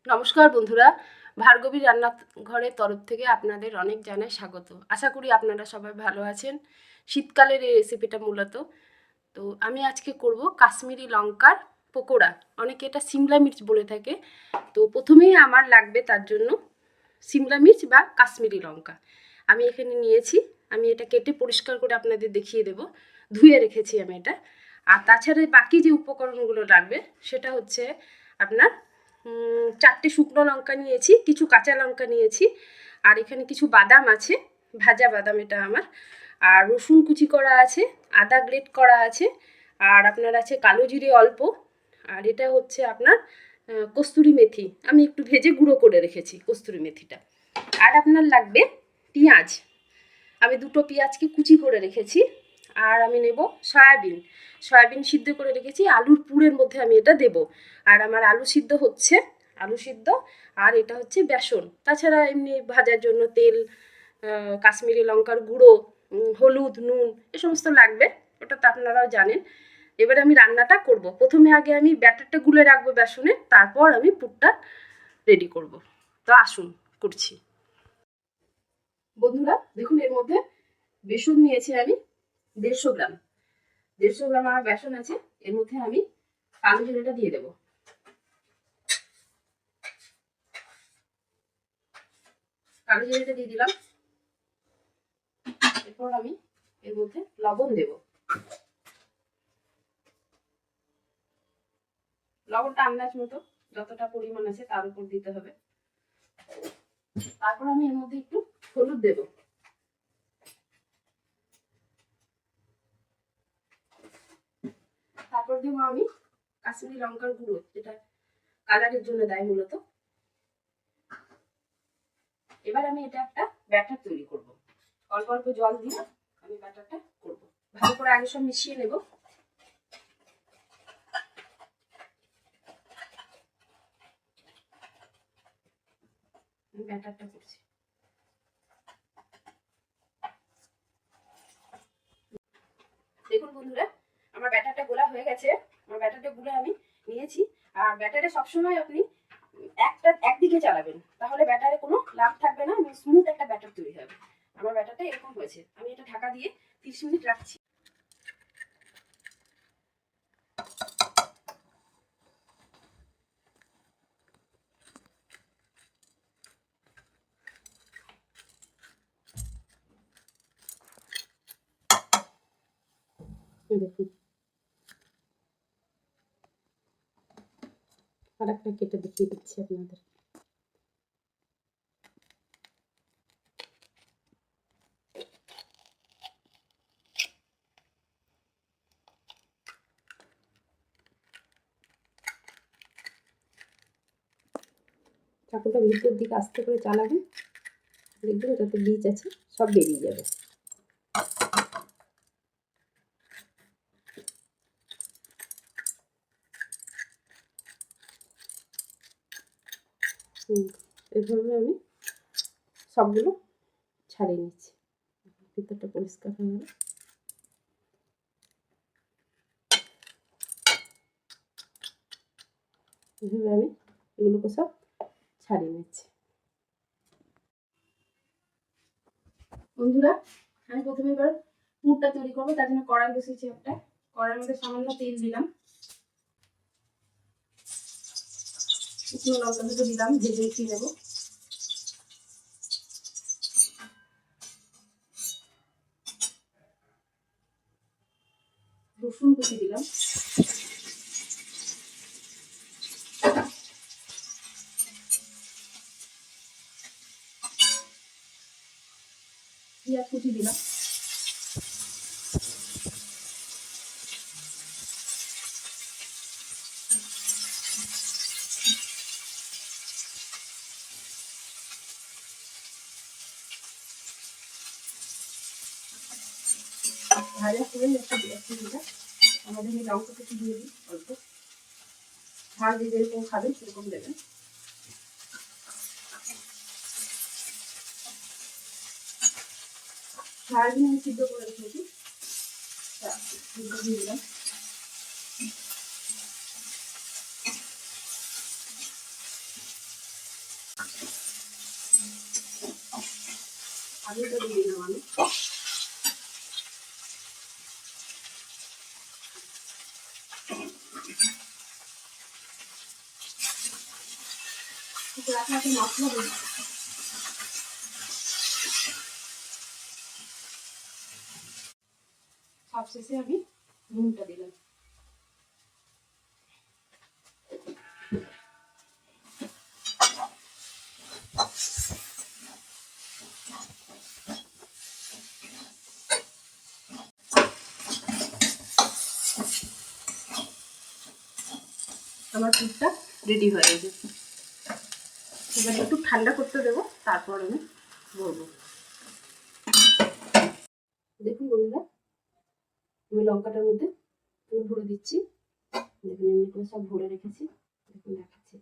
নমস্কার বন্ধুরা, ভার্গবী রান্নাঘরের তরফ থেকে আপনাদের অনেক জানাই স্বাগত। আশা করি আপনারা সবাই ভালো আছেন। শীতকালের এই রেসিপিটা মূলত তো আমি আজকে করব কাশ্মীরি লঙ্কার পকোড়া, অনেকে এটা সিমলা মির্চ বলে থাকে। তো প্রথমেই আমার লাগবে তার জন্য সিমলা মির্চ বা কাশ্মীরি লঙ্কা। আমি এখানে নিয়েছি, আমি এটা কেটে পরিষ্কার করে আপনাদের দেখিয়ে দেব। ধুয়ে রেখেছি আমি এটা। আর তাছাড়া বাকি যে উপকরণগুলো লাগবে সেটা হচ্ছে আপনার 4টে শুকনো লঙ্কা নিয়েছি, কিছু কাঁচা লঙ্কা নিয়েছি, আর এখানে কিছু বাদাম আছে, ভাজা বাদাম এটা আমার, আর রসুন কুচি করা আছে, আদা গ্রেট করা আছে, আর আপনার আছে কালো জিরে অল্প, আর এটা হচ্ছে আপনার কস্তুরি মেথি, আমি একটু ভেজে গুঁড়ো করে রেখেছি কস্তুরি মেথিটা। আর আপনার লাগবে পেঁয়াজ, আমি 2টো পেঁয়াজকে কুচি করে রেখেছি। আর আমি নেব সয়াবিন সিদ্ধ করে রেখেছি, আলুর পুরের মধ্যে আমি এটা দেব। আর আমার আলু সিদ্ধ হচ্ছে, আলু সিদ্ধ, আর এটা হচ্ছে বেসন। তাছাড়া এমনি ভাজার জন্য তেল, কাশ্মীরি লঙ্কার গুঁড়ো, হলুদ, নুন এ সমস্ত লাগবে, ওটা তো আপনারাও জানেন। এবারে আমি রান্নাটা করব। প্রথমে আগে আমি ব্যাটারটা গুলে রাখবো বেসনে, তারপর আমি পুরটা রেডি করব। তো আসুন করছি। বন্ধুরা দেখুন, এর মধ্যে বেসন নিয়েছি আমি 150 গ্রাম। 150 গ্রাম আমার বেসন আছে। এর মধ্যে আমি কালো জিরেটা দিয়ে দেবো। কালো জিরেটা দিয়ে দিলাম। এরপর আমি এর মধ্যে লবণ দেব। লবণটা আন্দাজ মতো যতটা পরিমাণ আছে তার উপর দিতে হবে। তারপর আমি এর মধ্যে একটু হলুদ দেব। তারপর দেবো আমি কাশ্মীরি লঙ্কার গুঁড়ো, যেটা কালারের জন্য দেয় মূলত। এবার আমি এটা একটা ব্যাটার তৈরি করব। অল্প অল্প জল দিয়ে আমি ব্যাটারটা করব। ভালো করে আগে সব মিশিয়ে নেব। ব্যাটারটা করছি। দেখুন বন্ধুরা, আমার ব্যাটারটা গোলা হয়ে গেছে। আমার ব্যাটারটা গুলে আমি নিয়েছি। আর ব্যাটারে সবসময় আপনি একদিকে চালাবেন, তাহলে ব্যাটারে কোনো লাভ থাকবে না, স্মুথ একটা ব্যাটার তৈরি হবে। আমার ব্যাটারটা এরকম হয়েছে। আমি এটা ঢাকা দিয়ে 30 মিনিট রাখছি। দেখুন, আর একটা কেটে দেখিয়ে দিচ্ছি আপনাদের। চাকুটা ভিতর দিকে আস্তে করে চালাবেন, দেখবেন যত বীজ আছে সব বেরিয়ে যাবে। এভাবে আমি সবগুলো ছাড়িয়ে নিচ্ছি। ভিতরটা পরিষ্কার হয়ে গেল। এভাবে আমি এগুলোকে সব ছাড়িয়ে নিচ্ছি। বন্ধুরা, আমি প্রথমে এবার পুরটা তৈরি করবো, তার জন্য কড়াই বসিয়েছি একটা। কড়াইয়ের মধ্যে সামান্য তেল দিলাম, শুকনো লঙ্কা দুটো দিলাম, ভেজে উঠিয়ে নেবো। রসুন কুচি দিলাম, পেঁয়াজ কুচি দিলাম, ভাজা করে একটু দিটা আমাদের এই লঙ্কা কুচি দিয়ে দিই অল্প। ঝাল যে যেরকম খাবেন সেরকম দেবেন। সারাদিন আমি সিদ্ধ করে রেখেছি, দিয়ে দিলাম। আলুটা দিয়ে দিলাম আমি। রাখা আছে মশলা দেবো। সবশেষে আমি নুনটা দিলাম। আমার পুরটা রেডি হয়ে গেছে। এবার একটু ঠান্ডা করতে দেবো, তারপর আমি ভরবো। দেখুন বন্ধুরা, আমি লঙ্কাটার মধ্যে পুর ভরে দিচ্ছি। দেখুন এমনি করে সব ভরে রেখেছি। দেখুন দেখাচ্ছি।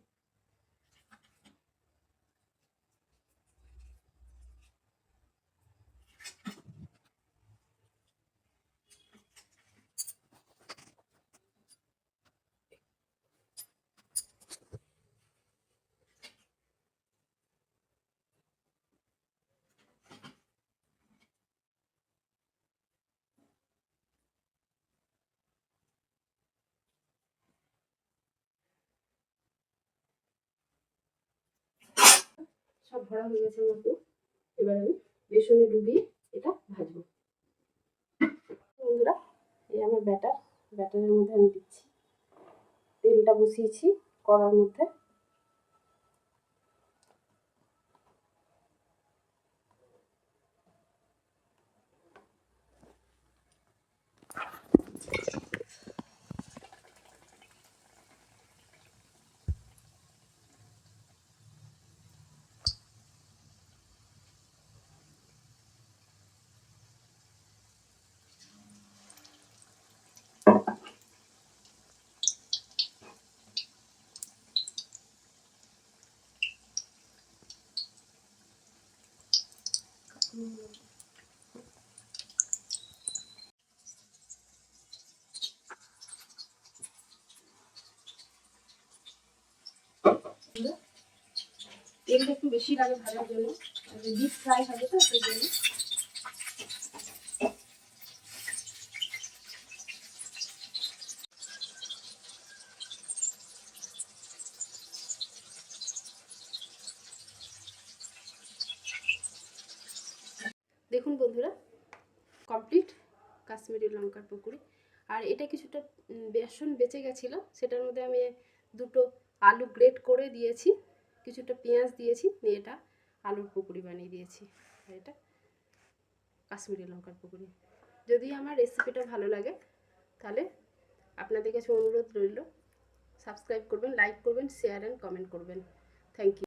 সব ভরা হয়ে গেছে আমার পুর। এবার আমি বেসনে ডুবিয়ে এটা ভাজবো। বন্ধুরা, এই আমার ব্যাটারের মধ্যে আমি দিচ্ছি। তেলটা বসিয়েছি কড়ার মধ্যে। তেলটা একটু বেশি লাগে ভাজার জন্য, ডিপ ফ্রাই হবে তো সেই জন্য। দেখুন বন্ধুরা, কমপ্লিট কাশ্মীরি লঙ্কার পকোড়ি। আর এটা কিছুটা বেসন বেঁচে গেছিলো, সেটার মধ্যে আমি দুটো আলু গ্রেট করে দিয়েছি, কিছুটা পেঁয়াজ দিয়েছি, নিয়ে এটা আলুর পকোড়ি বানিয়ে দিয়েছি। আর এটা কাশ্মীরি লঙ্কার পকোড়ি। যদি আমার রেসিপিটা ভালো লাগে তাহলে আপনাদের কাছে অনুরোধ রইল, সাবস্ক্রাইব করবেন, লাইক করবেন, শেয়ার অ্যান্ড কমেন্ট করবেন। Thank you.